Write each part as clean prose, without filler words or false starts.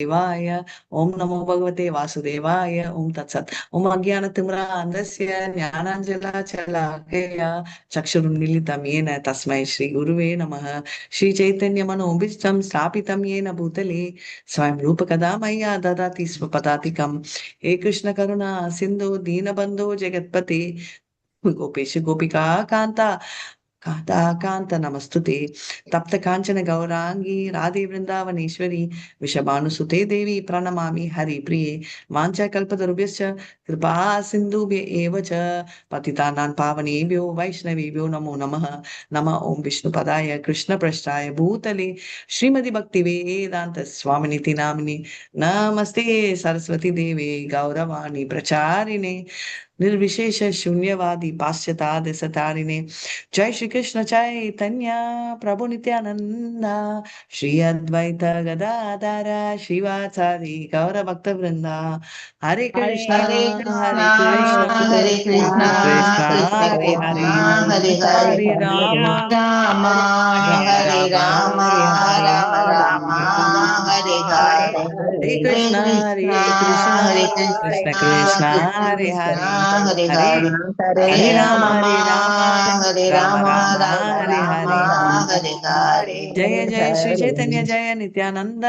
देवाय ओम नमो भगवते वासुदेवाय ओम तत्सत् ओम अज्ञानतिमिरान्धस्य ज्ञानाञ्जनशलाकया चक्षुरुन्मीलितं येन तस्मै श्री गुरुवे नमः। श्रीचैतन्यमनोभीष्टं स्थापितं येन भूतले स्वयं रूपकदा मह्या ददाति स्वपदातिकं। हे कृष्ण करुणा सिन्धु दीनबन्धो जगत्पते गोपेश गोपिका कान्ता कांता कांता नमस्तुते। तप्त कांचन गौरांगी राधे वृंदावनेश्वरी वृषभानुसुते देवी प्रणमामि हरिप्रिये। वाञ्छाकल्पतरुभ्यश्च कृपा सिन्धुभ्य एव च पतितानां पावनेभ्यो वैष्णवेभ्यो नमो नमः। नमः ओं विष्णुपदाय कृष्णपृष्ठाय भूतले श्रीमति भक्तिवेदान्त स्वामिनिति नामिने नमस्ते सरस्वती देवे गौरवाणी प्रचारिणे निर्विशेष शून्यवादी पाश्चात्य सतारिणे। जय श्री कृष्ण चैतन्य प्रभु नित्यानंद श्री अद्वैत गदाधर शिवाचार्य गौर भक्त वृंदा। हरे कृष्णा हरे कृष्णा हरे कृष्णा हरे कृष्णा कृष्णा कृष्ण हरे कृष्णा हरे हरे हरे हरे राम राम राम हरे राम राम हरे हरे राम राम हरे हरे हरे हरे कृष्णा कृष्णा हरे कृष्णा कृष्ण कृष्ण कृष्ण हरे कृष्णा हरे हरे हरे हरे हरे राम हरे हरे राम राम राम राम राम हरे राम हरे। हरे हरे जय जय श्री चैतन्य जय नित्यानंद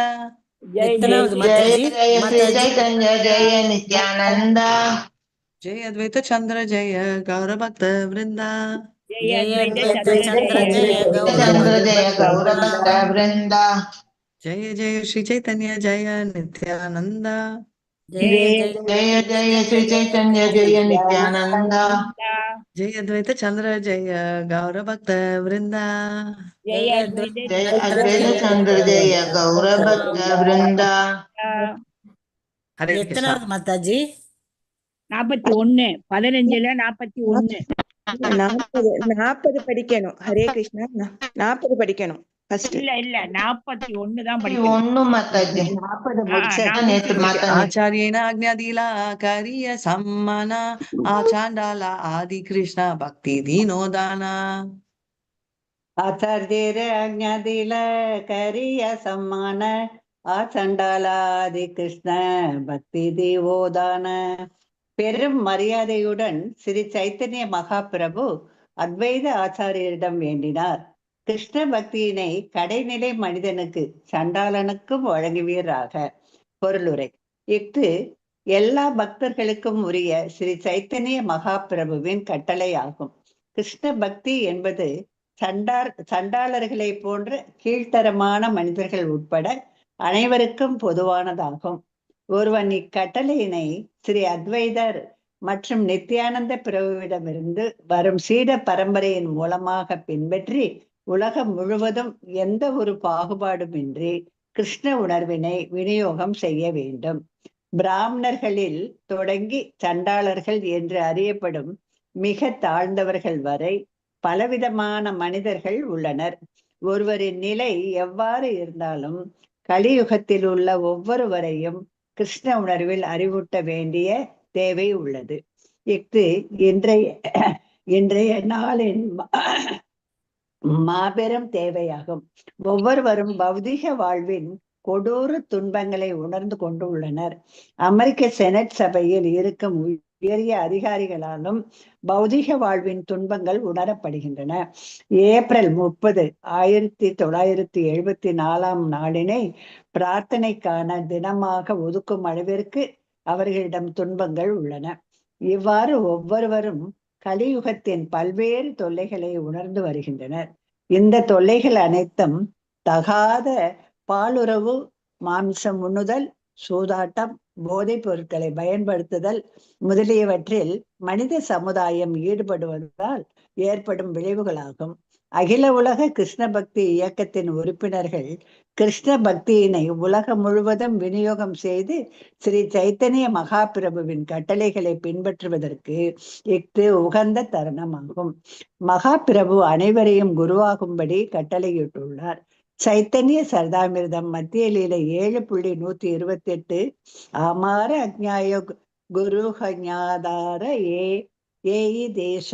जय जय जय माताजी जय श्री माताजी चैतन्य जय नित्यानंद जय अद्वैत चंद्र जय गौर भक्त वृंदा। जय अद्वैत जय चंद्र जय गौर चंद्र जय भक्त गौरभक्त वृंदा वृंद जय जय श्री चैतन्य जय नित्यानंद जय जय जय जय श्री चैतन्य जय नित्यानंद जय अद्वैत चंद्र जय गौर भक्त वृंदा। जय अद्वैत जय चंद्र अद्वैत जय चंद्र जय गौरभक्त वृंद हरे कृष्णा। எத்தனாவது மாதாஜி 41 15ல 41. 40 படிக்கணும். ஹரே கிருஷ்ணா. 40 படிக்கணும் ஃபர்ஸ்ட். இல்ல 41 தான் படிக்கணும். ஒண்ணு மாதாஜி 40 முடிச்சாச்சு. நேத்து மாதாஜி आचार्येण आज्ञादिला करिय सम्मान आचांडाला आदि कृष्ण भक्ति दीनोदाना। ಆಚಾರ್ಯರ ಆಜ್ಞಾದಿಲ ಕರಿಯ ಸಮ್ಮಾನ ஆச்சண்டாலாதி கிருஷ்ண பக்தி தீவோதான. பெரும் மரியாதையுடன் ஸ்ரீ சைத்தன்ய மகாபிரபு அத்வைத ஆச்சாரியரிடம் வேண்டினார். கிருஷ்ண பக்தியினை கடைநிலை மனிதனுக்கு சண்டாளனுக்கும் வழங்குவீராக. பொருளுரை. இஃது எல்லா பக்தர்களுக்கும் உரிய ஸ்ரீ சைத்தன்ய மகாபிரபுவின் கட்டளை ஆகும். கிருஷ்ண பக்தி என்பது சண்டாளர்களை போன்ற கீழ்த்தரமான மனிதர்கள் உட்பட அனைவருக்கும் பொதுவானதாகும். ஒருவன் இக்கட்டளையினை ஸ்ரீ அத்வைதர் மற்றும் நித்யானந்த பிரபுவிடமிருந்து வரும் சீட பரம்பரையின் மூலமாக பின்பற்றி உலகம் முழுவதும் எந்த ஒரு பாகுபாடுமின்றி கிருஷ்ண உணர்வினை விநியோகம் செய்ய வேண்டும். பிராமணர்களில் தொடங்கி சண்டாளர்கள் என்று அறியப்படும் மிக தாழ்ந்தவர்கள் வரை பலவிதமான மனிதர்கள் உள்ளனர். ஒருவரின் நிலை எவ்வாறு இருந்தாலும் கலியுகத்தில் உள்ள ஒவ்வொருவரையும் கிருஷ்ண உணர்வில் அறிவூட்ட வேண்டிய தேவை உள்ளது. இஃது இன்றைய நாளின் மாபெரும் தேவையாகும். ஒவ்வொருவரும் பௌதிக வாழ்வின் கொடூர துன்பங்களை உணர்ந்து கொண்டு உள்ளனர். அமெரிக்க செனட் சபையில் இருக்கும் உயரிய அதிகாரிகளாலும் பௌதிக வாழ்வின் துன்பங்கள் உணரப்படுகின்றன. ஏப்ரல் 30, 1974 நாளினை பிரார்த்தனைக்கான தினமாக ஒதுக்கும் அளவிற்கு அவர்களிடம் துன்பங்கள் உள்ளன. இவ்வாறு ஒவ்வொருவரும் கலியுகத்தின் பல்வேறு தொல்லைகளை உணர்ந்து வருகின்றனர். இந்த தொல்லைகள் அனைத்தும் தகாத பாலுறவு, மாமிசம் உண்ணுதல், சூதாட்டம், போதைப் பொருட்களை பயன்படுத்துதல் முதலியவற்றில் மனித சமுதாயம் ஈடுபடுவதால் ஏற்படும் விளைவுகளாகும். அகில உலக கிருஷ்ண பக்தி இயக்கத்தின் உறுப்பினர்கள் கிருஷ்ண பக்தியினை உலகம் முழுவதும் விநியோகம் செய்து ஸ்ரீ சைத்தன்ய மகாபிரபுவின் கட்டளைகளை பின்பற்றுவதற்கு இஃது உகந்த தருணமாகும். மகாபிரபு அனைவரையும் குருவாகும்படி கட்டளையிட்டுள்ளார். சைத்தன்ய சரதாமிர்தம் மத்திய லீலை 7.128 ஆமார அக்ஞாய குருஹஞாதார ஏயி தேச.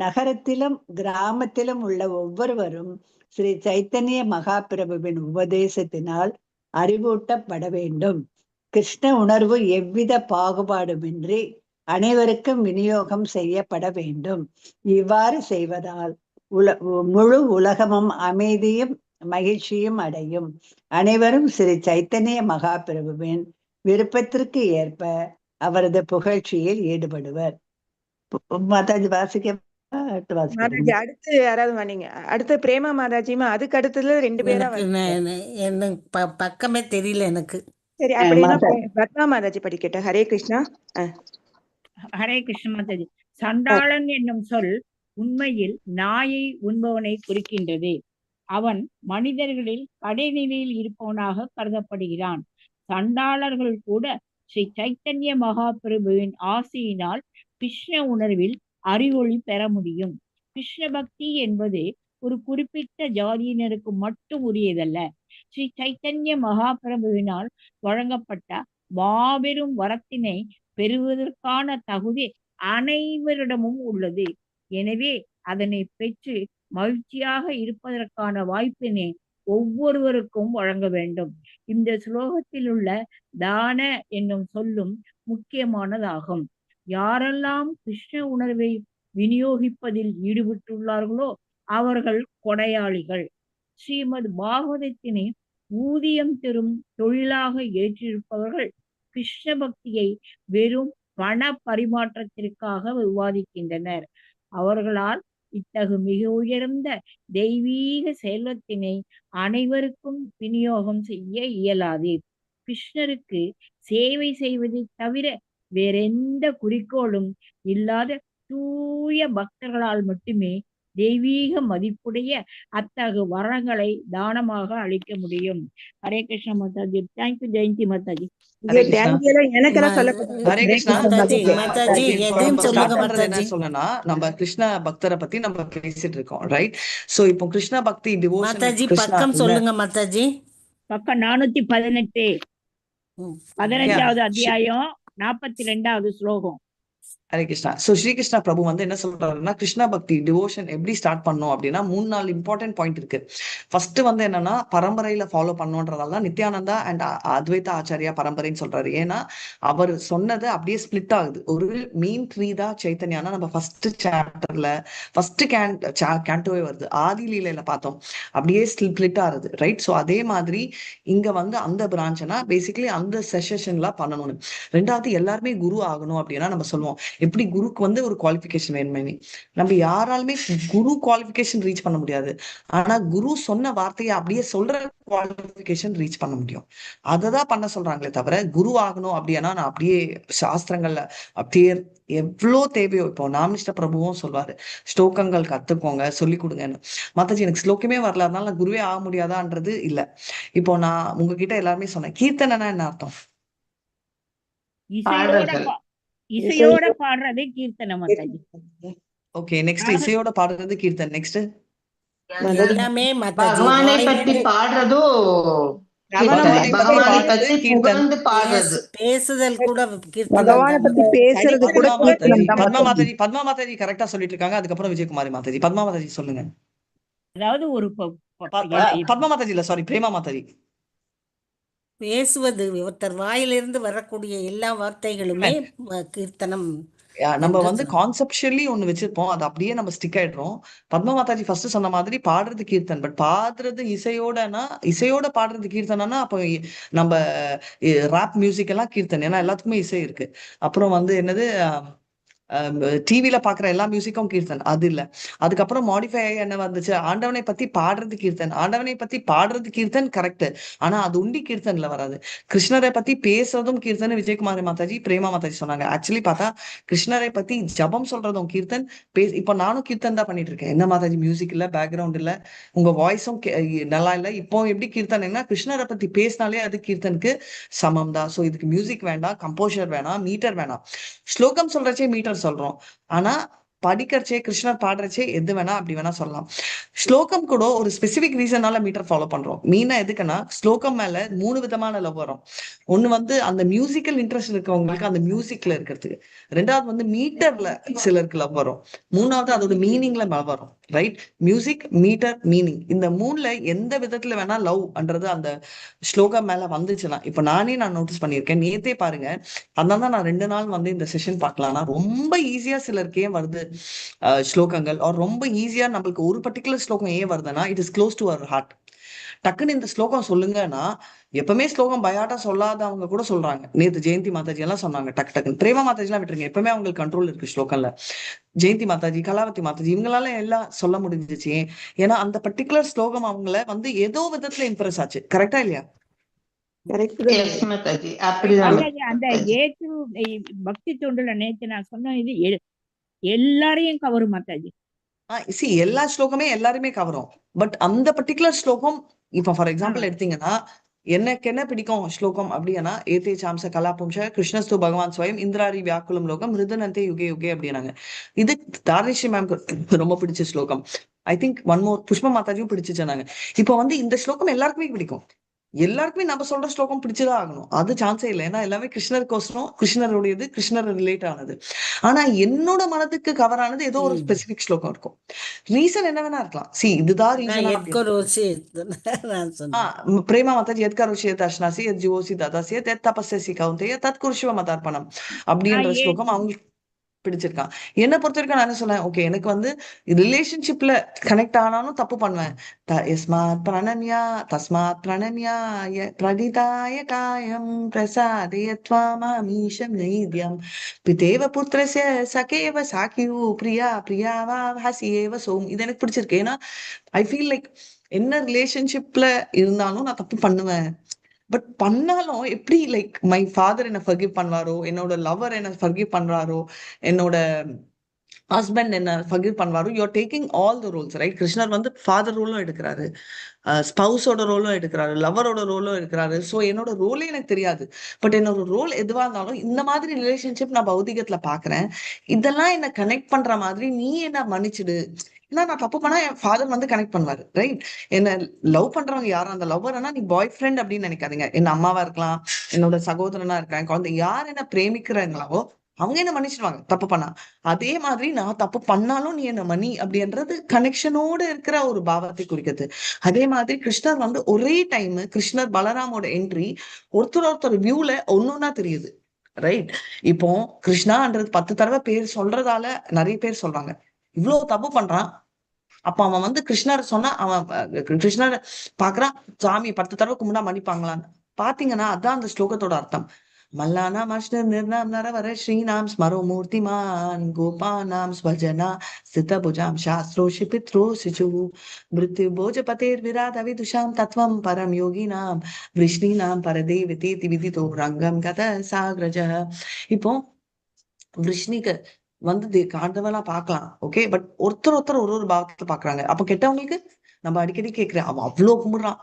நகரத்திலும் கிராமத்திலும் உள்ள ஒவ்வொருவரும் ஸ்ரீ சைத்தன்ய மகாபிரபுவின் உபதேசத்தினால் அறிவூட்டப்பட வேண்டும். கிருஷ்ண உணர்வு எவ்வித பாகுபாடுமின்றி அனைவருக்கும் விநியோகம் செய்யப்பட வேண்டும். இவ்வாறு செய்வதால் முழு உலகமும் அமைதியும் மகிழ்ச்சியும் அடையும். அனைவரும் ஸ்ரீ சைத்தன்ய மகாபிரபுவின் விருப்பத்திற்கு ஏற்ப அவரது புகழ்ச்சியில் ஈடுபடுவர். மாதாஜி வாசிக்க மாதாஜி அடுத்து யாராவது நீங்க அடுத்து பிரேமா மாதாஜிமா, அதுக்கு அடுத்ததுல 2 பேரா எனக்கு பக்கமே தெரியல எனக்கு. சரி, அப்படின்னா பத்மா மாதாஜி படிக்கட்டும். ஹரே கிருஷ்ணா. ஹரே கிருஷ்ண மாதாஜி. சண்டாளன் என்னும் சொல் உண்மையில் நாயை உண்பவனை குறிக்கின்றது. அவன் மனிதர்களில் கடைநிலையில் இருப்பவனாக கருதப்படுகிறான். சண்டாளர்கள் கூட ஸ்ரீ சைத்தன்ய மகாபிரபுவின் ஆசையினால் கிருஷ்ண உணர்வில் அறிவொளி பெற முடியும். கிருஷ்ண பக்தி என்பது ஒரு குறிப்பிட்ட ஜாதியினருக்கு மட்டும் உரியதல்ல. ஸ்ரீ சைத்தன்ய மகாபிரபுவினால் வழங்கப்பட்ட மாபெரும் வரத்தினை பெறுவதற்கான தகுதி அனைவரிடமும் உள்ளது. எனவே அதனை பெற்று மகிழ்ச்சியாக இருப்பதற்கான வாய்ப்பினை ஒவ்வொருவருக்கும் வழங்க வேண்டும். இந்த ஸ்லோகத்தில் உள்ள தான என்னும் சொல்லும் முக்கியமானதாகும். யாரெல்லாம் கிருஷ்ண உணர்வை விநியோகிப்பதில் ஈடுபட்டுள்ளார்களோ அவர்கள் கொடையாளிகள். ஸ்ரீமத் பாகவதத்தினை ஊதியம் தரும் தொழிலாக ஏற்றிருப்பவர்கள் கிருஷ்ண பக்தியை வெறும் பண பரிமாற்றத்திற்காக விவாதிக்கின்றனர். அவர்களால் இத்தகு மிக உயர்ந்த தெய்வீக செல்வத்தினை அனைவருக்கும் விநியோகம் செய்ய இயலாது. கிருஷ்ணருக்கு சேவை செய்வதை தவிர வேறெந்த குறிக்கோளும் இல்லாத தூய பக்தர்களால் மட்டுமே தெய்வீக மதிப்புடைய அத்தகு வரங்களை தானமாக அளிக்க முடியும். ஹரே கிருஷ்ண மாதாஜி. தேங்க்யூ ஜெயந்தி மாதாஜி. எனக்கெல்லாம் சொல்லப்பட்டது. ஹரே கிருஷ்ணா. மாதாஜி எதையும் சொல்லுங்க மாதாஜி. என்ன சொல்லணும்னா, நம்ம கிருஷ்ண பக்தரை பத்தி நம்ம பேசிட்டு இருக்கோம், ரைட்? சோ இப்போ கிருஷ்ண பக்தி மாதாஜி பக்கம் சொல்லுங்க மாதாஜி. பக்கம் 418, 15வது அத்தியாயம், 42வது ஸ்லோகம். ஹரே கிருஷ்ணா. சோ ஸ்ரீகிருஷ்ணா பிரபு வந்து என்ன சொல்றாருன்னா, கிருஷ்ண பக்தி டிவோஷன் எப்படி ஸ்டார்ட் பண்ணும் அப்படின்னா 3-4 இம்பார்ட்டன்ட் பாயிண்ட் இருக்கு. ஃபர்ஸ்ட் வந்து என்னன்னா, பரம்பரையில ஃபாலோ பண்ணுன்றதால நித்யானந்தா அண்ட் அத்வைத ஆச்சாரியா பரம்பரைன்னு சொல்றாரு. ஏன்னா அவர் சொன்னது அப்படியே ஸ்பிளிட் ஆகுது. ஒரு மீன் ட்ரீ தான் சைத்தன்யானா நம்ம ஃபர்ஸ்ட் சாப்டர்ல ஃபர்ஸ்ட் கேண்டோவே வருது, ஆதி லீலையில பார்த்தோம், அப்படியே ஸ்பிளிட் ஆகுது, ரைட்? ஸோ அதே மாதிரி இங்க வந்து அந்த பிரான்ச்னா பேசிக்கலி அந்த செஷன்ல பண்ணணும்னு. ரெண்டாவது, எல்லாருமே குரு ஆகணும் அப்படின்னா நம்ம சொல்லுவோம், எப்படி குருக்கு வந்து ஒரு குவாலிஃபிகேஷன் வேணுமே. நம்ம யாராலுமே குரு குவாலிஃபிகேஷன் ரீச் பண்ண முடியாது. ஆனா குரு சொன்ன வார்த்தையை அப்படியே சொல்ற குவாலிஃபிகேஷன் ரீச் பண்ண முடியும். அததான் பண்ண சொல்றாங்களே தவிர, குரு ஆகணும் அப்படின்னா நான் அப்படியே சாஸ்திரங்கள்ல அப்படியே எவ்வளோ தேவையோ. இப்போ நாமிஷ்ட பிரபுவும் சொல்வாரு, ஸ்லோகங்கள் கத்துக்கோங்க, சொல்லி கொடுங்கன்னு. மாதாஜி எனக்கு ஸ்லோகமே வரல, அதனால நான் குருவே ஆக முடியாதான்றது இல்ல. இப்போ நான் உங்ககிட்ட எல்லாருமே சொன்னேன், கீர்த்தனைனா என்ன அர்த்தம்? இசையோட பாடுறது கீர்த்தனை மாதாஜி. ஓகே, நெக்ஸ்ட் இசையோட பாடுறது கீர்த்தன். நெக்ஸ்ட் எல்லாமே மாதாஜி. பகவானை பற்றி பாடுறதும் பகவானை பற்றி புகழ்ந்து பாடுறது, பேசுதல் கூட பகவானை பத்தி பேசுறது கூட பத்மா மாதாஜி. பத்மா மாதாஜி கரெக்டா சொல்லிட்டு இருக்காங்க. அதுக்கப்புறம் விஜயகுமாரி மாதாஜி. பத்மா மாதாஜி சொல்லுங்க. அதாவது ஒரு பத்மா மாதாஜி இல்ல, சாரி, பிரேமா மாதாஜி. பேசுவது ஒருத்தர் வாயிலிருந்து வரக்கூடிய எல்லா வார்த்தைகளுமே கீர்த்தனம். நம்ம வந்து கான்செப்சுவலி ஒண்ணு வச்சிருப்போம், அது அப்படியே நம்ம ஸ்டிக் ஆயிடுறோம். பத்மா மாதாஜி ஃபர்ஸ்ட் சொன்ன மாதிரி பாடுறது கீர்த்தன், பட் பாடுறது இசையோடனா, இசையோட பாடுறது கீர்த்தனா அப்போ நம்ம ராப் மியூசிக் எல்லாம் கீர்த்தன், ஏன்னா எல்லாத்துக்குமே இசை இருக்கு. அப்புறம் வந்து என்னது, டிவில பாக்குற எல்லா மியூசிக்கும் கீர்த்தன், அது இல்ல. அதுக்கப்புறம் மாடிஃபை என்ன வந்துச்சு, ஆண்டவனை பத்தி பாடுறது கீர்த்தன். ஆண்டவனை பத்தி பாடுறது கீர்த்தன் கரெக்ட், ஆனா அது உண்டி கீர்த்தன்ல வராது. கிருஷ்ணரை பத்தி பேசுறதும் கீர்த்தன் விஜயகுமாரி மாதாஜி, பிரேமா மாதாஜி சொன்னாங்க. ஆக்சுவலி பார்த்தா கிருஷ்ணரை பத்தி ஜபம் சொல்றதும் கீர்த்தன். இப்போ நானும் கீர்த்தன் தான் பண்ணிட்டு இருக்கேன். என்ன மாதாஜி, மியூசிக் இல்ல, பேக்ரவுண்ட் இல்ல, உங்க வாய்ஸும் நல்லா இல்ல. இப்போ எப்படி கீர்த்தனைனா, கிருஷ்ணரை பத்தி பேசினாலே அது கீர்த்தனுக்கு சமம் தான். ஸோ இதுக்கு மியூசிக் வேண்டாம், கம்போசர் வேணாம், மீட்டர் வேணாம். ஸ்லோகம் சொல்றச்சே மீட்டர் சொல்றோம், ஆனா படிக்கிறச்சே கிருஷ்ணர் பாடுறச்சே எது வேணா அப்படி வேணா சொல்லலாம். ஸ்லோகம் கூட ஒரு ஸ்பெசிபிக் ரீசனால மீட்டர் ஃபாலோ பண்றோம். மீனா எதுக்குன்னா, ஸ்லோகம் மேல 3 விதமான லவ் வரும். ஒண்ணு வந்து அந்த மியூசிக்கல் இன்ட்ரெஸ்ட் இருக்கவங்களுக்கு அந்த மியூசிக்ல இருக்கிறதுக்கு. ரெண்டாவது வந்து மீட்டர்ல சிலருக்கு லவ் வரும். மூணாவது அதோட மீனிங்ல லவ் வரும். ரைட்? மியூசிக், மீட்டர், மீனிங், இந்த மூணுல எந்த விதத்துல வேணா லவ்ன்றது அந்த ஸ்லோகம் மேல வந்துச்சுன்னா, இப்ப நான் நோட்டீஸ் பண்ணியிருக்கேன். நேத்தே பாருங்க, அதனால தான் நான் 2 நாள் வந்து இந்த செஷன் பார்க்கலாம்னா ரொம்ப ஈஸியா சிலருக்கு ஏன் வருது ஸ்லோகங்கள், ரொம்ப ஈஸியா நம்மளுக்கு ஒரு பர்டிகுலர் ஸ்லோகம் ஏன் வருதுன்னா, it is close to our heart. டக்குன்னு இந்த ஸ்லோகம் சொல்லுங்கன்னா, எப்பவுமே ஸ்லோகம் பயாட்டா சொல்லாதவங்க கூட சொல்றாங்க. நேத்து ஜெயந்தி மாதாஜி எல்லாம் சொன்னாங்க டக்குன்னு. பிரேமா மாதாஜி எல்லாம் விட்டுருங்க, எப்பவுமே அவங்களுக்கு கண்ட்ரோல் இருக்கு ஸ்லோகம்ல. ஜெயந்தி மாதாஜி, கலாவதி மாதாஜி இவங்களால எல்லாம் சொல்ல முடிஞ்சிச்சு. ஏன்னா அந்த பர்டிகுலர் ஸ்லோகம் அவங்கள வந்து ஏதோ விதத்துல இம்ப்ரெஸ் ஆச்சு. கரெக்டா இல்லையா? கரெக்ட் எஸ் மாதாஜி, அப்படிதான் மாதாஜி அந்த மாதாஜி. பக்தி தொண்டுல நேத்து நான் சொன்ன இது எல்லாரையும் கவரும் மாதாஜி. எல்லா ஸ்லோகமே எல்லாருமே கவரும். பட் அந்த பர்டிகுலர் ஸ்லோகம், இப்ப ஃபார் எக்ஸாம்பிள் எடுத்தீங்கன்னா, எனக்கு என்ன பிடிக்கும் ஸ்லோகம் அப்படின்னா, ஏதே சாம்ச கலாபும்ச கிருஷ்ணஸ்து பகவான் ஸ்வயம் இந்திராரி வியாக்குலம் லோகம் மிருதனந்தே யுகே யுகே அப்படின்னாங்க. இது தாரிஷி மேம்க்கு ரொம்ப பிடிச்ச ஸ்லோகம். ஐ திங்க் ஒன் மோர் புஷ்ப மாதாஜியும் பிடிச்சிச்சாங்க. இப்போ வந்து இந்த ஸ்லோகம் எல்லாருக்குமே பிடிக்கும். எல்லாருக்குமே நம்ம சொல்ற ஸ்லோகம் பிடிச்சுதான் ஆகணும், அது சான்ஸே இல்லை. ஏன்னா எல்லாமே கிருஷ்ணருக்கோசரம், கிருஷ்ணருடையது, கிருஷ்ணர் ரிலேட் ஆனது. ஆனா என்னோட மனதுக்கு கவர் ஆனது ஏதோ ஒரு ஸ்பெசிபிக் ஸ்லோகம் இருக்கும். ரீசன் என்ன வேணா இருக்கலாம். இதுதான் ரீசன். நான் சொன்னேன் பிரேமா மாதாஜி எத்கரோஷிய தர்ஷனாசி எத் ஜீவோசி ததாசி எத் தபஸ்யசி கௌந்தேய தத் குருஷ்வ மதார்ப்பணம் அப்படின்ற ஸ்லோகம் அவங்களுக்கு பிடிச்சிருக்கான். என்ன பொறுத்த வரைக்கும் நான் என்ன சொன்னேன், ஓகே எனக்கு வந்து ரிலேஷன்ஷிப்ல கனெக்ட் ஆனாலும் தப்பு பண்ணுவேன். யஸ்மாத் பிரணன்யா தஸ்மாத் பிரணன்யா பிரதிதாய காயம் பிரசாதயத்வாமீஷம் நைத்யம் பிதேவ புத்திரஸ்ய சகேவ சாக்கியூ பிரியா பிரியாவா ஹசியேவ சோம். இது எனக்கு பிடிச்சிருக்கு. ஏன்னா ஐ ஃபீல் லைக் என்ன ரிலேஷன்ஷிப்ல இருந்தாலும் நான் தப்பு பண்ணுவேன். பட் பண்ணாலும் எப்படி லைக் மை ஃபாதர் என்ன ஃபர்கிவ் பண்ணுவாரோ, என்னோட லவர் என்ன ஃபர்கிவ் பண்றாரோ, என்னோட ஹஸ்பண்ட் என்ன ஃபர்கிவ் பண்ணுவாரோ, you're taking all the roles, right? கிருஷ்ணர் வந்து ஃபாதர் ரோலும் எடுக்கிறாரு, ஸ்பவுஸோட ரோலும் எடுக்கிறாரு, லவரோட ரோலும் எடுக்கிறாரு. ஸோ என்னோட ரோலே எனக்கு தெரியாது. பட் என்னோட ரோல் எதுவா இருந்தாலும் இந்த மாதிரி ரிலேஷன்ஷிப் நான் பௌதிகத்துல பாக்குறேன். இதெல்லாம் என்ன கனெக்ட் பண்ற மாதிரி நீ என்ன மன்னிச்சிடு. ஏன்னா நான் தப்பு பண்ணா என் ஃபாதர் வந்து கனெக்ட் பண்ணுவாரு, ரைட்? என்ன லவ் பண்றவங்க யாரும் அந்த லவ்வர்னா நீ பாய் ஃப்ரெண்ட் அப்படின்னு நினைக்காதீங்க. என்ன அம்மாவா இருக்கலாம், என்னோட சகோதரனா இருக்கலாம், குழந்தை யார் என்ன பிரேமிக்கிறாங்களோ அவங்க என்ன மன்னிச்சிடுவாங்க தப்பு பண்ணா. அதே மாதிரி நான் தப்பு பண்ணாலும் நீ என்ன மன்னி அப்படின்றது கனெக்ஷனோட இருக்கிற ஒரு பாவத்தை குறிக்கிறது. அதே மாதிரி கிருஷ்ணர் வந்து ஒரே டைம் கிருஷ்ணர் பலராமோட என்ட்ரி ஒருத்தர் வியூல ஒன்னொன்னா தெரியுது, ரைட்? இப்போ கிருஷ்ணான்றது 10 தடவை பேர் சொல்றதால நிறைய பேர் சொல்றாங்க இவ்வளவு தப்பு பண்றான். அப்ப அவன் வந்து கிருஷ்ணர் சொன்னா அவன் கிருஷ்ணர் பாக்குறான், சாமி 10 தடவை கும்பிடா மன்னிப்பாங்களான்னு. பாத்தீங்கன்னா அதான் அந்த ஸ்லோகத்தோட அர்த்தம். மல்லானாம் அஷ்டர் நிர்ணாம் நரவர ஸ்ரீநாம் ஸ்மரோ மூர்த்திமான் கோபானாம் ஸ்வஜனா ஸ்தித புஜாம் சாஸ்திரோஷி பித்ரோசிச்சு மிருத்யு போஜபதேர் விராத விதுஷாம் தத்வம் பரம் யோகினாம் விஷ்ணினாம் பரதேவதி விதிதோ ரங்கம் கத சாக்ரஜ. இப்போ விஷ்ணிக்கு வந்து காண்டவெல்லாம் பார்க்கலாம், ஓகே? பட் ஒருத்தர் ஒரு பாவத்தை பாக்குறாங்க. அப்ப கெட்டவங்களுக்கு நம்ம அடிக்கடி கேட்கிறேன், அவன் அவ்வளவு கும்பிடுறான்,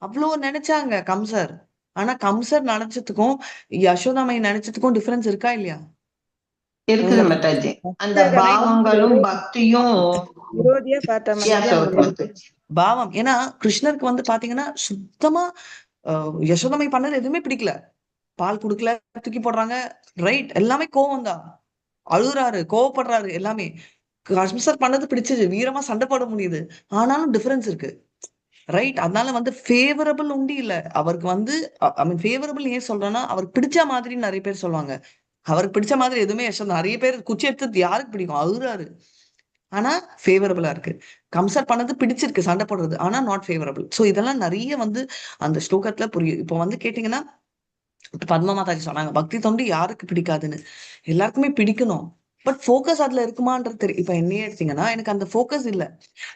அவ்வளவு நினைச்சாங்க கம்சர். ஆனா கம்சர் நினைச்சதுக்கும் யசோதாமை நினைச்சதுக்கும் டிஃபரன்ஸ் இருக்கா இல்லையா? இருக்குது மாதாஜி. அந்த பாவங்களும் பக்தியும் விரோதியா பார்த்த வித்தியாசம் மாதிரி இருக்கும் மாதாஜி. பாவம். ஏன்னா கிருஷ்ணருக்கு வந்து பாத்தீங்கன்னா சுத்தமா யசோதாமை பண்ணது எதுவுமே பிடிக்கல. பால் குடுக்கல, தூக்கி போடுறாங்க, ரைட்? எல்லாமே கோவம் தான், அழுகுறாரு, கோவப்படுறாரு, எல்லாமே. கம்சர் பண்ணது பிடிச்சது, வீரமா சண்டை போட முடியுது. ஆனாலும் டிஃபரன்ஸ் இருக்கு, ரைட்? அதனால வந்து ஃபேவரபிள் உண்டு இல்ல அவருக்கு வந்து. ஐ மீன் ஃபேவரபிள் ஏன் சொல்றேன்னா, அவருக்கு பிடிச்ச மாதிரி நிறைய பேர் சொல்லுவாங்க. அவருக்கு பிடிச்ச மாதிரி எதுவுமே நிறைய பேர் குச்சி எடுத்து யாருக்கு பிடிக்கும், அழுகுறாரு. ஆனா ஃபேவரபிளா இருக்கு. கம்சர் பண்ணது பிடிச்சிருக்கு, சண்டை போடுறது, ஆனா நாட் ஃபேவரபிள். சோ இதெல்லாம் நிறைய வந்து அந்த ஸ்லோகத்துல புரியும். இப்போ வந்து கேட்டீங்கன்னா பத்மா மாதாஜி சொன்னாங்க பக்தி தொண்டு யாருக்கு பிடிக்காதுன்னு. எல்லாருக்குமே பிடிக்கணும், பட் ஃபோக்கஸ் அதுல இருக்குமான்றது தெரியும். இப்ப என்னையே எடுத்தீங்கன்னா எனக்கு அந்த ஃபோக்கஸ் இல்ல.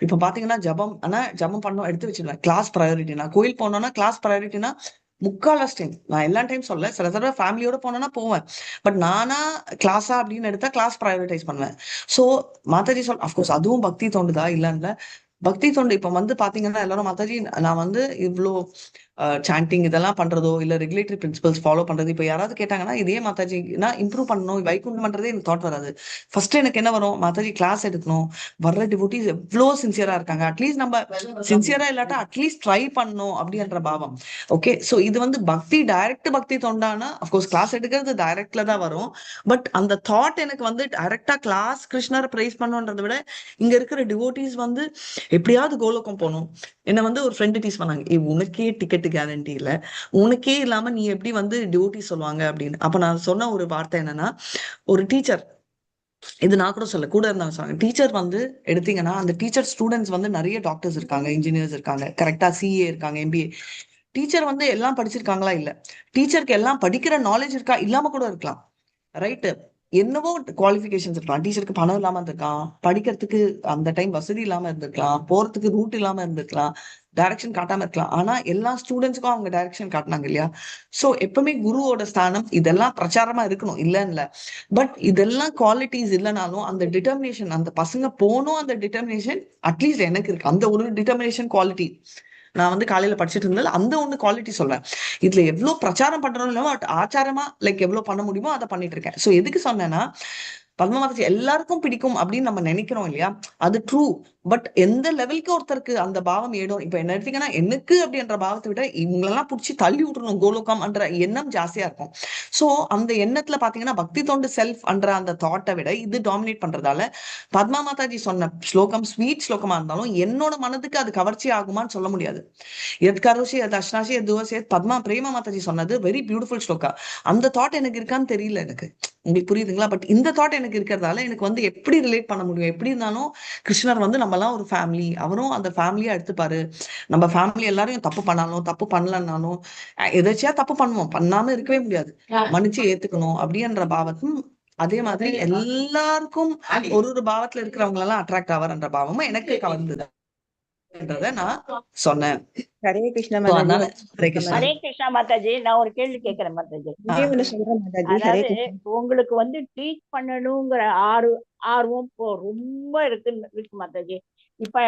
இப்ப பாத்தீங்கன்னா ஜபம், ஆனா ஜபம் பண்ணோம் எடுத்து வச்சிருவேன், கிளாஸ் ப்ரையாரிட்டி. நான் கோயில் போனோம்னா கிளாஸ் ப்ரையாரிட்டினா முக்கால் டைம், நான் எல்லா டைம் சொல்ல, சில தடவை ஃபேமிலியோட போனோம்னா போவேன். பட் நானா கிளாஸா அப்படின்னு எடுத்தா கிளாஸ் ப்ரையாரிட்டைஸ் பண்ணுவேன். சோ மாதாஜி அஃப்கோர்ஸ் அதுவும் பக்தி தொண்டுதா இல்லன்னு. பக்தி தொண்டு இப்ப வந்து பாத்தீங்கன்னா எல்லாரும் மாதாஜி நான் வந்து இவ்வளோ சாண்டிங் இதெல்லாம் பண்றதோ இல்ல ரெகுலேட்டரி பிரின்சிபல்ஸ் ஃபாலோ பண்றது. இப்போ யாராவது கேட்டாங்கன்னா இதே மாதாஜி நான் இம்ப்ரூவ் பண்ணணும் வைகுண்டம் பண்றதே எனக்கு தாட் வராது. ஃபர்ஸ்ட் எனக்கு என்ன வரும், மாதாஜி கிளாஸ் எடுக்கணும், வர்ற டிவோட்டிஸ் எவ்வளோ சின்சியரா இருக்காங்க, அட்லீஸ்ட் நம்ம சின்சியரா இல்லாட்டா அட்லீஸ்ட் ட்ரை பண்ணணும் அப்படின்ற பாவம். ஓகே, ஸோ இது வந்து பக்தி டைரக்ட் பக்தி தொண்டானா அஃப்கோர்ஸ் கிளாஸ் எடுக்கிறது டைரக்ட்ல தான் வரும். பட் அந்த தாட் எனக்கு வந்து டைரக்டா கிளாஸ் கிருஷ்ணரை பிரைஸ் பண்ணுன்றதை விட இங்க இருக்கிற டிவோட்டிஸ் வந்து எப்படியாவது கோலோகம் போகணும். என்ன வந்து ஒரு ஃப்ரெண்டு டீஸ் பண்ணாங்க, உனக்கே டிக்கெட் கேரண்டி இல்ல, உனக்கே இல்லாம நீ எப்படி வந்து டிவோட்டி சொல்லுவாங்க அப்படின்னு. அப்ப நான் சொன்ன ஒரு வார்த்தை என்னன்னா, ஒரு டீச்சர், இது நான் கூட சொல்ல கூட இருந்தாங்க சொன்னாங்க, டீச்சர் வந்து எடுத்தீங்கன்னா அந்த டீச்சர் ஸ்டூடெண்ட்ஸ் வந்து நிறைய டாக்டர்ஸ் இருக்காங்க, இன்ஜினியர்ஸ் இருக்காங்க, கரெக்டா சிஏ இருக்காங்க, எம்பிஏ. டீச்சர் வந்து எல்லாம் படிச்சிருக்காங்களா இல்ல, டீச்சருக்கு எல்லாம் படிக்கிற நாலேஜ் இருக்கா இல்லாம கூட இருக்கலாம், ரைட்டு. என்னவோ குவாலிஃபிகேஷன்ஸ் இருக்கலாம், டீச்சருக்கு பணம் இல்லாம இருந்திருக்கலாம், படிக்கிறதுக்கு அந்த டைம் வசதி இல்லாம இருந்திருக்கலாம், போறதுக்கு ரூட் இல்லாம இருந்திருக்கலாம், டைரக்ஷன் காட்டாம இருக்கலாம். ஆனா எல்லா ஸ்டூடெண்ட்ஸ்க்கும் அவங்க டைரக்ஷன் காட்டினாங்க இல்லையா. சோ எப்பவுமே குருவோட ஸ்தானம் இதெல்லாம் பிரச்சாரமா இருக்கணும் இல்ல. பட் இதெல்லாம் குவாலிட்டிஸ் இல்லைனாலும் அந்த டிட்டர்மினேஷன், அந்த பசங்க போகணும், அந்த டிட்டர்மினேஷன் அட்லீஸ்ட் எனக்கு இருக்கு. அந்த ஒரு டிட்டர்மினேஷன் குவாலிட்டி நான் வந்து காலையில படிச்சுட்டு இருந்தது, அந்த ஒண்ணு குவாலிட்டி சொல்றேன். இதுல எவ்வளவு பிரச்சாரம் பண்றோம் இல்லாம ஆச்சாரமா லைக் எவ்வளவு பண்ண முடியுமோ அதை பண்ணிட்டு இருக்கேன். சோ எதுக்கு சொன்னேன்னா, பத்மாவதி எல்லாருக்கும் பிடிக்கும் அப்படின்னு நம்ம நினைக்கிறோம் இல்லையா, அது ட்ரூ. பட் எந்த லெவலுக்கு ஒருத்தருக்கு அந்த பாவம் ஏடும், இப்ப என்ன எடுத்தீங்கன்னா எனக்கு அப்படின்ற பாவத்தை விட இவங்களெல்லாம் பிடிச்சி தள்ளி விட்டுறணும் கோலோகம் என்ற எண்ணம் ஜாஸ்தியா இருக்கும். சோ அந்த எண்ணத்துல பாத்தீங்கன்னா பக்தி தொண்டு செல்ஃப் என்ற அந்த தாட்டை விட இது டாமினேட் பண்றதால பத்மா மாதாஜி சொன்ன ஸ்லோகம் ஸ்வீட் ஸ்லோகமா இருந்தாலும் என்னோட மனதுக்கு அது கவர்ச்சி ஆகுமான்னு சொல்ல முடியாது. எத் கரோஷி எத் அஷ்னாஷி எத் துவசி பத்மா பிரேமா மாதாஜி சொன்னது வெரி பியூட்டிஃபுல் ஸ்லோகா. அந்த தாட் எனக்கு இருக்கான்னு தெரியல எனக்கு, உங்களுக்கு புரியுதுங்களா. பட் இந்த தாட் எனக்கு இருக்கிறதால எனக்கு வந்து எப்படி ரிலேட் பண்ண முடியும், எப்படி இருந்தாலும் கிருஷ்ணர் வந்து நம்ம எல்லாம் ஒரு ஃபேமிலி, அவரும் அந்த ஃபேமிலியா எடுத்துப்பாரு. நம்ம ஃபேமிலி எல்லாரும் தப்பு பண்ணாலும் தப்பு பண்ணலன்னாலும் எதாச்சியா தப்பு பண்ணுவோம், பண்ணாம இருக்கவே முடியாது, மன்னிச்சு ஏத்துக்கணும் அப்படின்ற பாவத்தும் அதே மாதிரி எல்லாருக்கும் ஒரு பாவத்துல இருக்கிறவங்க எல்லாம் அட்ராக்ட் ஆவார்ன்ற பாவமும் எனக்கு கவர்ந்ததுன்றத நான் சொன்னேன். ஹரே கிருஷ்ண So, அதனால மாதாஜி. ஹரே கிருஷ்ணா. ஹரே கிருஷ்ணா மாதாஜி, நான் ஒரு கேள்வி கேட்கிறேன் மாதாஜி. இதே ஒண்ணு சொல்றேன் மாதாஜி. ஹரே அதாவது கிருஷ்ண. உங்களுக்கு வந்து டீச் பண்ணணுங்கிற ஆர்வம் இப்போ ரொம்ப இருக்கு மாதாஜி. இப்ப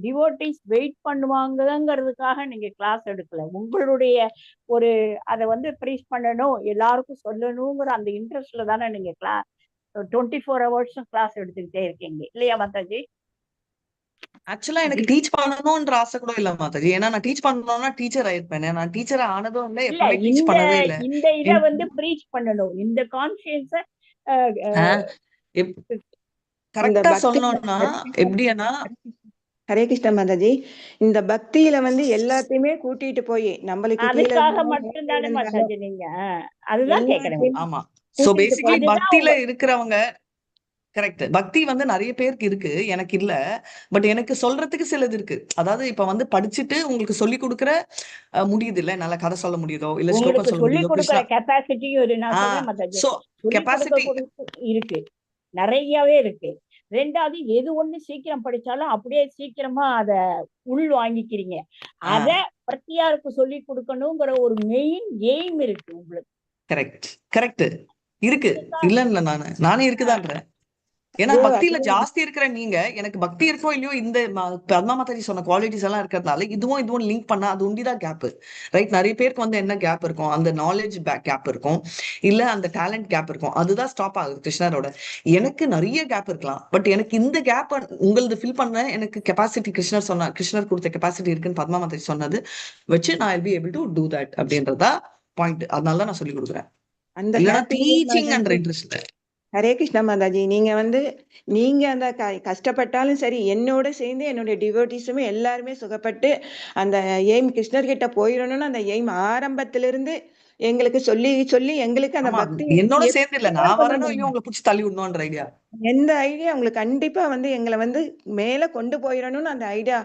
டிவோட்டிஸ் வெயிட் பண்ணுவாங்கங்கிறதுக்காக நீங்க கிளாஸ் எடுக்கல, உங்களுடைய ஒரு அதை வந்து ப்ரீச் பண்ணணும் எல்லாருக்கும் சொல்லணுங்கிற அந்த இன்ட்ரெஸ்ட்ல தானே நீங்க கிளாஸ் 24 hours கிளாஸ் எடுத்துக்கிட்டே இருக்கீங்க இல்லையா மாதாஜி? ஆக்சுவலா எனக்கு டீச் பண்ணணும்ன்ற ஆசை கூட இல்ல மாதாஜி. ஏன்னா நான் டீச் பண்ணணும்னா டீச்சர் ஆயிருப்பேன். நான் டீச்சர் ஆனதும் இல்ல, இல்ல எப்பவுமே டீச் பண்ணதே இல்ல. இந்த இதை வந்து ப்ரீச் பண்ணணும், இந்த கான்சியன்ஸ இந்த கரெக்டா பக்தி சொல்லணும்னா எப்படின்னா, ஹரே கிருஷ்ண மாதாஜி, இந்த பக்தியில வந்து எல்லாத்தையுமே கூட்டிட்டு போய் நம்மளுக்கு கீழே அதுக்காக இருந்தாலும் மட்டும்தானே இருந்தாலும் மாதாஜி நீங்க அதுதான் கேக்குறேன். எல்லாத்தையுமே ஆமா. சோ கூட்டிட்டு பேசிக்கலி அதுதான் பக்தியில இருக்கிறவங்க கரெக்ட். பக்தி வந்து நிறைய பேருக்கு இருக்கு, எனக்கு இல்ல. பட் எனக்கு சொல்றதுக்கு சிலது இருக்கு. அதாவது இப்ப வந்து படிச்சுட்டு உங்களுக்கு சொல்லி கொடுக்குற முடியுது இல்ல, நல்ல கதை சொல்ல முடியுதோ இல்ல ஸ்லோகம் உங்களுக்கு சொல்ல சொல்லி முடியுதோ கொடுக்குற கிருஷ்ணா. கெப்பாசிட்டியும் நான் சொல்றேன் மாதாஜி, சோ சொல்லி கெப்பாசிட்டி கொடுக்க இருக்கு, நிறையவே இருக்கு. ரெண்டாவது எது ஒண்ணு சீக்கிரம் படிச்சாலும் அப்படியே சீக்கிரமா அத உள் வாங்கிக்கிறீங்க. அத பிரத்தியாருக்கு சொல்லி கொடுக்கணுங்கிற ஒரு மெயின் எய்ம் இருக்கு உங்களுக்கு. கரெக்ட் கரெக்ட் இருக்கு, இல்ல நானே இருக்குதான்றேன். ஏன்னா பக்தியில ஜாஸ்தி இருக்கிற நீங்க, எனக்கு பக்தி இருக்கோ இல்லையோ இந்த பத்மா மாதாஜி சொன்ன குவாலிட்டிஸ் எல்லாம் இருக்கிறதுனால இதுவும் லிங்க் பண்ணா அது உண்டிதான் கேப், ரைட். நிறைய பேருக்கு வந்து என்ன கேப் இருக்கும், அந்த நாலேஜ் கேப் இருக்கும், இல்ல அந்த டேலண்ட் கேப் இருக்கும், அதுதான் ஸ்டாப் ஆகுது கிருஷ்ணரோட. எனக்கு நிறைய கேப் இருக்கலாம், பட் எனக்கு இந்த கேப் உங்களது ஃபில் பண்ண எனக்கு கெப்பாசிட்டி கிருஷ்ணர் கொடுத்த கெப்பாசிட்டி இருக்குன்னு பத்மா மாதாஜி சொன்னது வச்சு நான் will be able to do that அப்படின்றதா பாயிண்ட். அதனாலதான் நான் சொல்லி கொடுக்குறேன், அந்த இல்லைன்னா happy teaching and interest. Hare Krishna Mataji, நீங்க அந்த கஷ்டப்பட்டாலும் சரி, என்னோட சேர்ந்து என்னுடைய டிவோட்டிஸுமே எல்லாருமே சுகப்பட்டு அந்த எய்ம் கிருஷ்ணர்கிட்ட போயிடணும்னு அந்த எய்ம் ஆரம்பத்திலிருந்து எங்களுக்கு சொல்லி சொல்லி எங்களுக்கு அந்த பக்தி என்னோட சேர்ந்து இல்ல, நான் கொண்டு வரணும் இல்லையோ உங்களை பிடிச்சி தள்ளி விடணும்ன்ற ஐடியா. எந்த ஐடியா உங்களுக்கு கண்டிப்பா வந்து எங்களை வந்து மேல கொண்டு போயிடணும்னு அந்த ஐடியா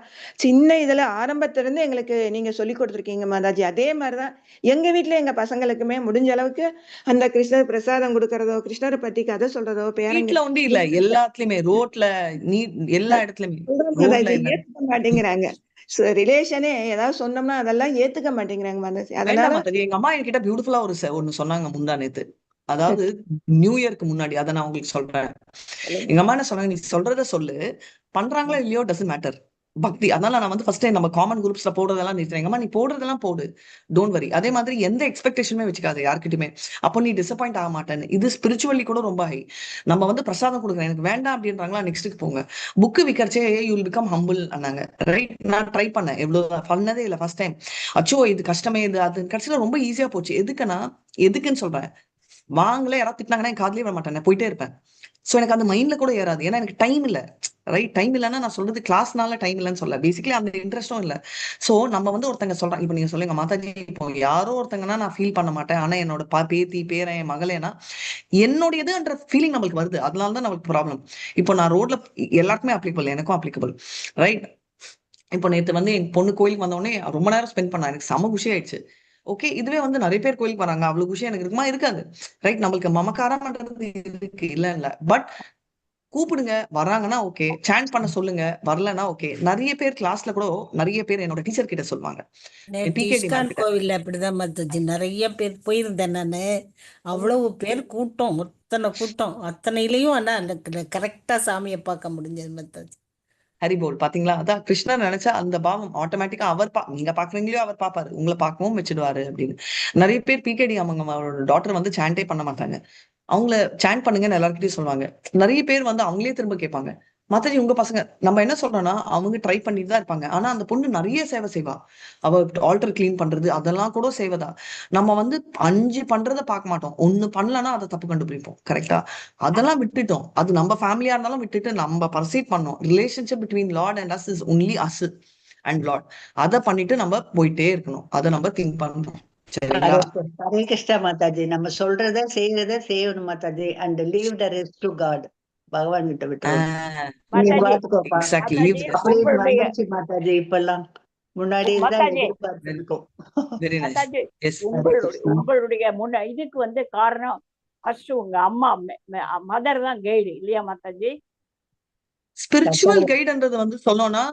சின்ன இதுல ஆரம்பத்திலிருந்து எங்களுக்கு நீங்க சொல்லி கொடுத்துருக்கீங்க மாதாஜி. அதே மாதிரிதான் எங்க வீட்டுல எங்க பசங்களுக்குமே முடிஞ்ச அளவுக்கு அந்த கிருஷ்ணர் பிரசாதம் கொடுக்கறதோ, கிருஷ்ணரை பத்தி கதை சொல்றதோ, வீட்டுல உண்டு இல்ல, எல்லாத்துலயுமே ரோட்ல நீ எல்லா இடத்துலயுமே ரோட்ல ஏத்துக்க மாட்டேங்கிறாங்க. ரிலேஷனே ஏதாவது சொன்னோம்னா அதெல்லாம் ஏத்துக்க மாட்டேங்கிறாங்க மாதாஜி. அதனால எங்க அம்மா என்கிட்ட பியூட்டிஃபுல்லா ஒண்ணு சொன்னாங்க முந்தா நேத்து. அதாவது நியூ இயர்க்கு முன்னாடி, அதை நான் உங்களுக்கு சொல்றேன். எங்க அம்மா என்ன சொன்னாங்க, நீ சொல்றத சொல்லு, பண்றாங்களா இல்லையோ டசன்ட் மேட்டர், பக்தி. அதனால நான் வந்து ஃபர்ஸ்ட் டைம் நம்ம காமன் குரூப்ஸ்ல போடுறதெல்லாம் நிறுத்துறேங்கம்மா, நீ போடுறதெல்லாம் போடு, டோன்ட் வரி. அதே மாதிரி எந்த எக்ஸ்பெக்டேஷனுமே வச்சுக்காது யார்கிட்டயுமே. அப்போ நீ டிசப்பாயிண்ட் ஆக மாட்டேன்னு. இது ஸ்பிரிச்சுவலி கூட ரொம்ப ஹை. நம்ம வந்து பிரசாதம் கொடுக்குறேன், எனக்கு வேண்டாம் அப்படின்றாங்களா, நெக்ஸ்ட்டுக்கு போங்க. புக்கு விற்கிறச்சே யூ வில் பிகம் ஹம்பிள் அண்ணாங்க. ரைட், நான் ட்ரை பண்ணேன், எவ்வளவு பண்ணதே இல்லை ஃபர்ஸ்ட் டைம். அச்சோ இது கஷ்டமே, இது அது கடைசியில ரொம்ப ஈஸியா போச்சு. எதுக்குன்னு சொல்றேன், வாங்கல யாராவது திட்டினாங்கன்னா என் காதுலயே வர மாட்டேன், போயிட்டே இருப்பேன். ஸோ எனக்கு அந்த மைண்ட்ல கூட ஏறாது, ஏன்னா எனக்கு டைம் இல்லை. ரைட், டைம் இல்லைன்னா நான் சொல்றது கிளாஸ்னால டைம் இல்லைன்னு சொல்ல, பேசிக்கலி அந்த இன்ட்ரெஸ்டும் இல்லை. ஸோ நம்ம வந்து ஒருத்தங்க சொல்றாங்க, இப்போ நீங்க சொல்லுங்க மாதாஜி, இப்போ யாரோ ஒருத்தங்கன்னா நான் ஃபீல் பண்ண மாட்டேன், ஆனா என்னோட பேத்தி பேரன் என் மகளேனா என்னுடையதுன்ற ஃபீலிங் நம்மளுக்கு வருது, அதனால தான் நம்மளுக்கு ப்ராப்ளம். இப்போ நான் ரோட்ல எல்லாருக்குமே அப்ளிகபிள், எனக்கும் அப்ளிகபிள். ரைட், இப்போ நேற்று வந்து என் பொண்ணு கோயிலுக்கு வந்தோடனே ரொம்ப நேரம் ஸ்பெண்ட் பண்ணா, எனக்கு செம குஷி ஆயிடுச்சு. ஓகே, இதுவே வந்து நிறைய பேர் கோயிலுக்கு வராங்க, அவ்வளவு குஷி எனக்கு இருக்குமா? இருக்காது. ரைட், நம்மளுக்கு மமக்காரம்ன்றது இருக்கு, இல்ல பட் கூப்பிடுங்க, வராங்கன்னா ஓகே, சாண்ட் பண்ண சொல்லுங்க, வரலன்னா ஓகே. நிறைய பேர் கிளாஸ்ல கூட நிறைய பேர் என்னோட டீச்சர் கிட்ட சொல்லுவாங்க, நேற்று பிகேடி மேம் இஸ்கான் கிட்ட. கோவில்ல அப்படிதான் மாத்தாஜி, நிறைய பேர் போயிருந்தேன் நானு. அவ்வளவு பேர் கூட்டம், கூட்டம் அத்தனையிலையும் ஆனா அந்த கரெக்டா சாமியை பார்க்க முடிஞ்சது மாத்தாஜி. ஹரிபோல் பாத்தீங்களா, அதான் கிருஷ்ணர் நினைச்சா அந்த பாவம் ஆட்டோமேட்டிக்கா அவர் நீங்க பாக்குறீங்களோ அவர் பாப்பாரு, உங்களை பார்க்கவும் வச்சிடுவாரு அப்படின்னு. நிறைய பேர் பிகேடி அவங்க அவரோட டாக்டர் வந்து சாண்டே பண்ண மாட்டாங்க, அவங்கள சாண்ட் பண்ணுங்கன்னு எல்லாருக்கிட்டையும் சொல்லுவாங்க. நிறைய பேர் வந்து அவங்களே திரும்ப கேட்பாங்க, மாதாஜி உங்க பசங்க, நம்ம என்ன சொல்றோம்னா அவங்க ட்ரை பண்ணிட்டு தான் இருப்பாங்க, ஆனா அந்த பொண்ணு நிறைய சேவை செய்வா. அவ ஆல்டர் கிளீன் பண்றது அதெல்லாம் கூட சேவைதான். நம்ம வந்து 5 பண்றத பார்க்க மாட்டோம், 1 பண்ணலன்னா அதை தப்பு கண்டுபிடிப்போம். கரெக்டா? அதெல்லாம் விட்டுட்டோம், அது நம்ம ஃபேமிலியா இருந்தாலும் விட்டுட்டு நம்ம பர்சீவ் பண்ணோம். Relationship between lord and us is only us and lord. அதை பண்ணிட்டு நம்ம போயிட்டே இருக்கணும், அதை நம்ம திங்க் பண்ணணும். சரிங்களா? ஹரே கிருஷ்ணா மாதாஜி. நம்ம சொல்றத செய்யணும் Mataji. And leave the rest to God. பகவான் கிட்ட விட்டுருவோம். நீ மாதாஜி பாத்துக்கோப்பா. Exactly, Mataji leave the rest. அப்படியே உங்களுடைய வந்துருச்சு மாதாஜி. இப்பெல்லாம் முன்னாடி இருந்தா மாதாஜி எதிர்பார்ப்பு இருக்கும். Very nice. மாதாஜி எஸ், ஹரே கிருஷ்ணா. உங்களுடைய இதுக்கு வந்து காரணம் ஃபர்ஸ்ட் உங்க அம்மா மதர் தான் கைடு இல்லையா மாதாஜி? ஸ்பிரிச்சுவல் கைடுன்றது வந்து சொல்லணும்னா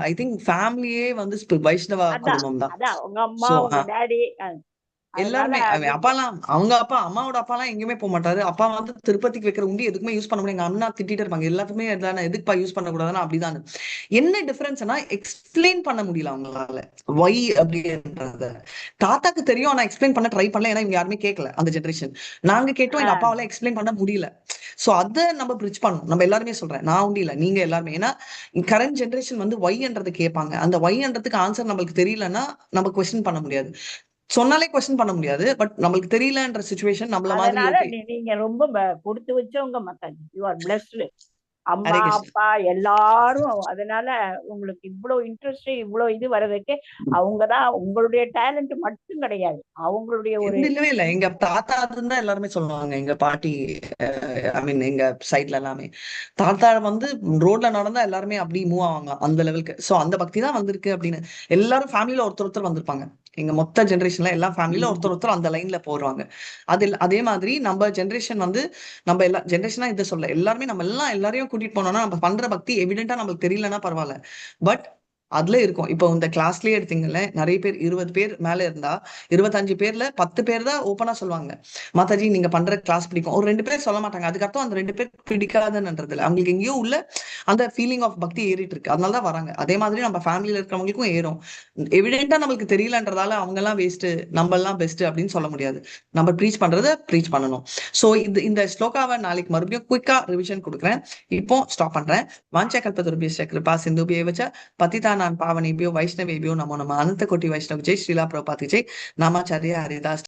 ஐ திங்க் ஃபேமிலியே வந்து வைஷ்ணவ அதான் குடும்பம் தான். அதான் உங்க அம்மா ஸோ உங்க டாடி, அதனால எல்லாருமே நீங்க அப்பாலாம், அவங்க அப்பா அம்மாவோட அப்பாலாம் எங்கேயுமே போக மாட்டாரு. அப்பா வந்து திருப்பதிக்கு வைக்கிற உண்டி எதுக்குமே யூஸ் பண்ண முடியும். எங்க அண்ணா திட்டிட்டு இருப்பாங்க, எல்லாத்துக்குமே எதுக்குப்பா யூஸ் பண்ணக்கூடாதுன்னா அப்படிதான். என்ன டிஃபரன்ஸ்னா எக்ஸ்பிளைன் பண்ண முடியல அவங்களால ஒய் அப்படின்றத. தாத்தாக்கு தெரியும், ஆனா எக்ஸ்பிளைன் பண்ண ட்ரை பண்ணல, ஏன்னா இவங்க யாருமே கேட்கல அந்த ஜென்ரேஷன். நாங்க கேட்டோம், எங்க அப்பாவால எக்ஸ்பிளைன் பண்ண முடியல. சோ அதை நம்ம பிரிட்ஜ் பண்ணணும். நம்ம எல்லாருமே சொல்றேன், நான் உண்டு இல்ல, நீங்க எல்லாருமே. ஏன்னா கரண்ட் ஜென்ரேஷன் வந்து ஒய்ன்றதை கேட்பாங்க. அந்த ஒய்ன்றதுக்கு ஆன்சர் நம்மளுக்கு தெரியலன்னா நம்ம கொஸ்டின் பண்ண முடியாது. சொன்னாலே கொஸ்டின் பண்ண முடியாது, பட் நம்மளுக்கு தெரியலன்ற சிச்சுவேஷன் நம்மள மாதிரி. அதனால ஓகே, நீங்க ரொம்ப கொடுத்து வச்சவங்க மாதாஜி. You are blessed. அம்மா ஹரே கிருஷ்ணா. அப்பா எல்லாரும். அதனால உங்களுக்கு இவ்வளவு இன்ட்ரெஸ்ட் இவ்வளவு இது வர்றதுக்கு அவங்கதான். உங்களுடைய டேலண்ட் மட்டும் கிடையாது, அவங்களுடைய ஒரு இல்லவே இல்ல, எங்க தாத்தா தான் எல்லாருமே சொல்லுவாங்க, எங்க பாட்டி, ஐ மீன் எங்க சைட்ல எல்லாமே தாத்தா வந்து ரோட்ல நடந்தா எல்லாருமே அப்படி மூவ் ஆவாங்க அந்த லெவலுக்கு. சோ அந்த பக்தி தான் வந்திருக்கு அப்படின்னு. எல்லாரும் ஃபேமிலில ஒருத்தர் வந்திருப்பாங்க, எங்க மொத்த ஜென்ரேஷன்ல எல்லா ஃபேமிலில ஒருத்தர் அந்த லைன்ல போடுவாங்க. அதே மாதிரி நம்ம ஜென்ரேஷன் வந்து நம்ம எல்லா ஜென்ரேஷனா இதை சொல்ல எல்லாருமே நம்ம எல்லாரையும் கூட்டிட்டு போனோம்னா நம்ம பண்ற பக்தி எவிடென்ட்டா நம்மளுக்கு தெரியலன்னா பரவாயில்ல, பட் அதுல இருக்கும். இப்போ இந்த கிளாஸ்லயே எடுத்தீங்கல்ல, நிறைய பேர் 20 பேர் மேல இருந்தா 25 பேர்ல 10 பேர் தான் ஓப்பனா சொல்லுவாங்க, மாதாஜி நீங்க பண்ற கிளாஸ் பிடிக்கும். ஒரு 2 பேர் சொல்ல மாட்டாங்க, அதுக்கப்புறம் அந்த 2 பேர் பிடிக்காதுன்றதுல அவங்களுக்கு எங்கேயோ உள்ள அந்த ஃபீலிங் ஆஃப் பக்தி ஏறிட்டு இருக்கு, அதனாலதான் வராங்க. அதே மாதிரி நம்ம ஃபேமிலியில இருக்கிறவங்களுக்கும் ஏறும். எவிடென்ட்டா நம்மளுக்கு தெரியலன்றதால அவங்க எல்லாம் வேஸ்ட், நம்ம எல்லாம் பெஸ்ட் அப்படின்னு சொல்ல முடியாது. நம்ம ப்ரீச் பண்றதை ப்ரீச் பண்ணணும். சோ இந்த ஸ்லோகாவை நாளைக்கு மறுபடியும் குயிக்கா ரிவிஷன் கொடுக்குறேன். இப்போ ஸ்டாப் பண்றேன். வாஞ்சா கல்பத்ருபியஸ்ச கிருபா சிந்துபியேவச பதிதானான் பாவனேபியோ வைஷ்ணவேபியோ நமோ நம. அனந்த கோட்டி வைஷ்ணவ ஜெய். ஸ்ரீலா பிரபுபாத் ஜெய். நாமாச்சாரியா ஹரிதாஸ்